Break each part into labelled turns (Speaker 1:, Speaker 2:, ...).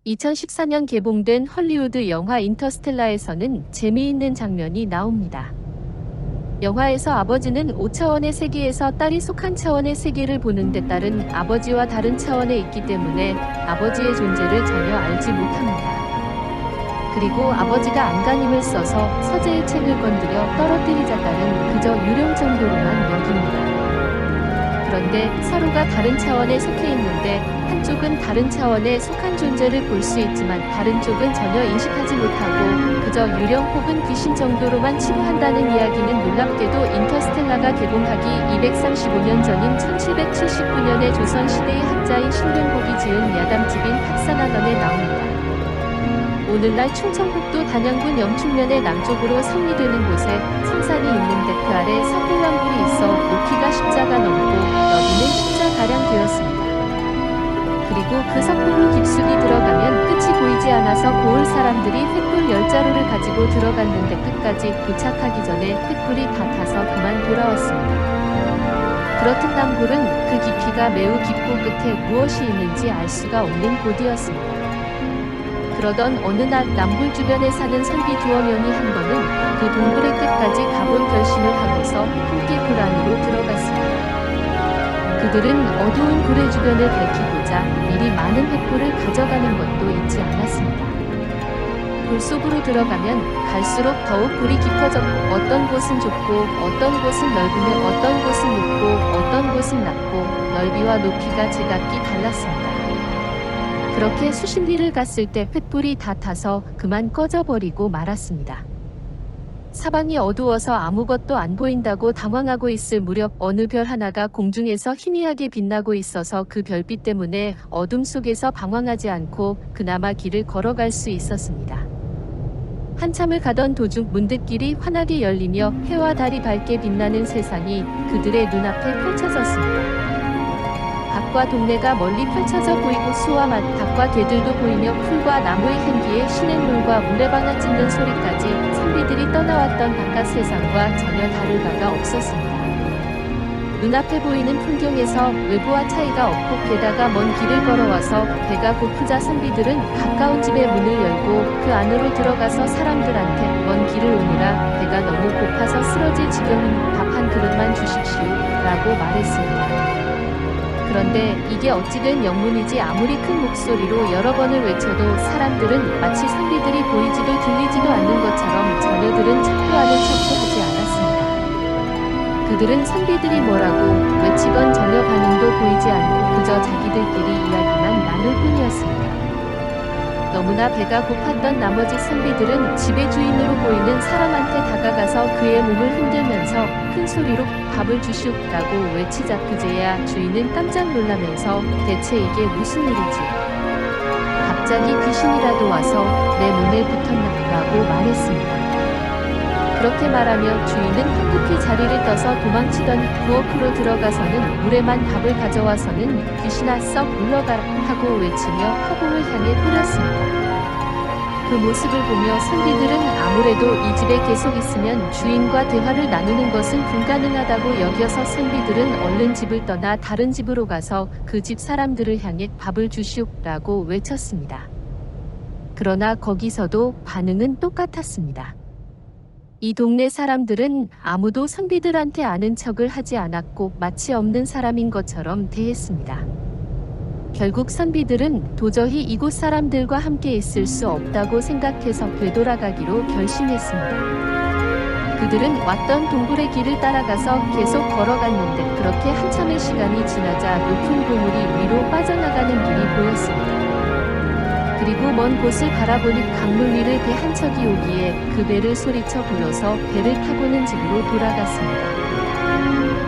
Speaker 1: 2014년 개봉된 헐리우드 영화 인터스텔라에서는 재미있는 장면이 나옵니다. 영화에서 아버지는 5차원의 세계에서 딸이 속한 차원의 세계를 보는데 딸은 아버지와 다른 차원에 있기 때문에 아버지의 존재를 전혀 알지 못합니다. 그리고 아버지가 안간힘을 써서 서재의 책을 건드려 떨어뜨리자 딸은 그저 유령 정도로만 여깁니다. 그런데 서로가 다른 차원에 속해 있는데 한쪽은 다른 차원에 속한 존재를 볼 수 있지만 다른 쪽은 전혀 인식하지 못하고 그저 유령 혹은 귀신 정도로만 치부한다는 이야기는 놀랍게도 인터스텔라가 개봉하기 235년 전인 1779년에 조선시대의 학자인 신윤복이 지은 야담집인 학산학원에 나옵니다. 오늘날 충청북도 단양군 영춘면의 남쪽으로 성이 되는 곳에 성산이 있는데 그 아래 산불나물이 있어 높이가 십자가 넘고 너비는 십자가량 되었습니다. 그리고 그 석불로 깊숙이 들어가면 끝이 보이지 않아서 고을 사람들이 횃불 10자루를 가지고 들어갔는데 끝까지 도착하기 전에 횃불이 다 타서 그만 돌아왔습니다. 그렇듯 남굴은 그 깊이가 매우 깊고 끝에 무엇이 있는지 알 수가 없는 곳이었습니다. 그러던 어느 날 남굴 주변에 사는 선비 두어 명이 한 번은 그 동굴의 끝까지 가볼 결심을 하고서 함께 굴 안으로 들어갔습니다. 그들은 어두운 굴의 주변을 밝히고자 미리 많은 횃불을 가져가는 것도 잊지 않았습니다. 굴 속으로 들어가면 갈수록 더욱 굴이 깊어졌고 어떤 곳은 좁고 어떤 곳은 넓으며 어떤 곳은 높고 어떤 곳은 낮고 넓이와 높이가 제각기 달랐습니다. 그렇게 수십 리를 갔을 때 횃불이 다 타서 그만 꺼져버리고 말았습니다. 사방이 어두워서 아무것도 안 보인다고 당황하고 있을 무렵 어느 별 하나가 공중에서 희미하게 빛나고 있어서 그 별빛 때문에 어둠 속에서 방황하지 않고 그나마 길을 걸어갈 수 있었습니다. 한참을 가던 도중 문득 길이 환하게 열리며 해와 달이 밝게 빛나는 세상이 그들의 눈앞에 펼쳐졌습니다. 밭과 동네가 멀리 펼쳐져 보이고 수와 밭, 닭과 개들도 보이며 풀과 나무의 향기에 시냇물과 모래바나 찢는 소리까지 선비들이 떠나왔던 바깥 세상과 전혀 다를 바가 없었습니다. 눈앞에 보이는 풍경에서 외부와 차이가 없고 게다가 먼 길을 걸어와서 배가 고프자 선비들은 가까운 집의 문을 열고 그 안으로 들어가서 사람들한테 먼 길을 오느라 배가 너무 고파서 쓰러질 지경이니 밥 한 그릇만 주십시오 라고 말했습니다. 그런데 이게 어찌된 영문이지 아무리 큰 목소리로 여러 번을 외쳐도 사람들은 마치 선비들이 보이지도 들리지도 않는 것처럼 자녀들은 척도하는 척도 하지 않았습니다. 그들은 선비들이 뭐라고 외치건 전혀 반응도 보이지 않고 그저 자기들끼리 이야기만 나눌 뿐이었습니다. 너무나 배가 고팠던 나머지 선비들은 집의 주인으로 보이는 사람한테 다가가서 그의 몸을 흔들면서 큰 소리로 밥을 주시오라고 외치자 그제야 주인은 깜짝 놀라면서 대체 이게 무슨 일이지? 갑자기 귀신이라도 와서 내 몸에 붙었나라고 말했습니다. 그렇게 말하며 주인은 황급히 자리를 떠서 도망치던 부엌으로 들어가서는 물에만 밥을 가져와서는 귀신아 썩 물러가라 하고 외치며 허공을 향해 뿌렸습니다. 그 모습을 보며 선비들은 아무래도 이 집에 계속 있으면 주인과 대화를 나누는 것은 불가능하다고 여겨서 선비들은 얼른 집을 떠나 다른 집으로 가서 그 집 사람들을 향해 밥을 주시오라고 외쳤습니다. 그러나 거기서도 반응은 똑같았습니다. 이 동네 사람들은 아무도 선비들한테 아는 척을 하지 않았고 마치 없는 사람인 것처럼 대했습니다. 결국 선비들은 도저히 이곳 사람들과 함께 있을 수 없다고 생각해서 되돌아가기로 결심했습니다. 그들은 왔던 동굴의 길을 따라가서 계속 걸어갔는데 그렇게 한참의 시간이 지나자 높은 고물이 위로 빠져나가는 길이 보였습니다. 그리고 먼 곳을 바라보니 강물 위를 배 한 척이 오기에 그 배를 소리쳐 불러서 배를 타고는 집으로 돌아갔습니다.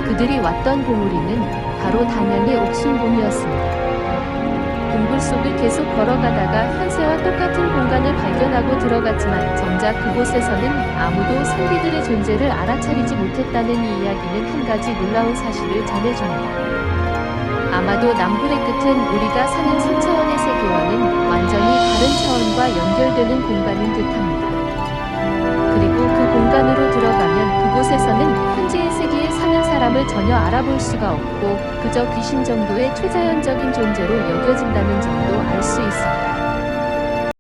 Speaker 1: 그들이 왔던 봉우리는 바로 단양의 옥순봉이었습니다. 동굴 속을 계속 걸어가다가 현세와 똑같은 공간을 발견하고 들어갔지만 정작 그곳에서는 아무도 선비들의 존재를 알아차리지 못했다는 이 이야기는 한 가지 놀라운 사실을 전해줍니다. 아마도 남굴의 끝은 우리가 사는 3차원의 세계와는 완전히 다른 차원과 연결되는 공간인 듯합니다. 그리고 그 공간으로 들어가면 그곳에서는 현재의 세계에 사는 사람을 전혀 알아볼 수가 없고 그저 귀신 정도의 초자연적인 존재로 여겨진다는 점도 알 수 있습니다.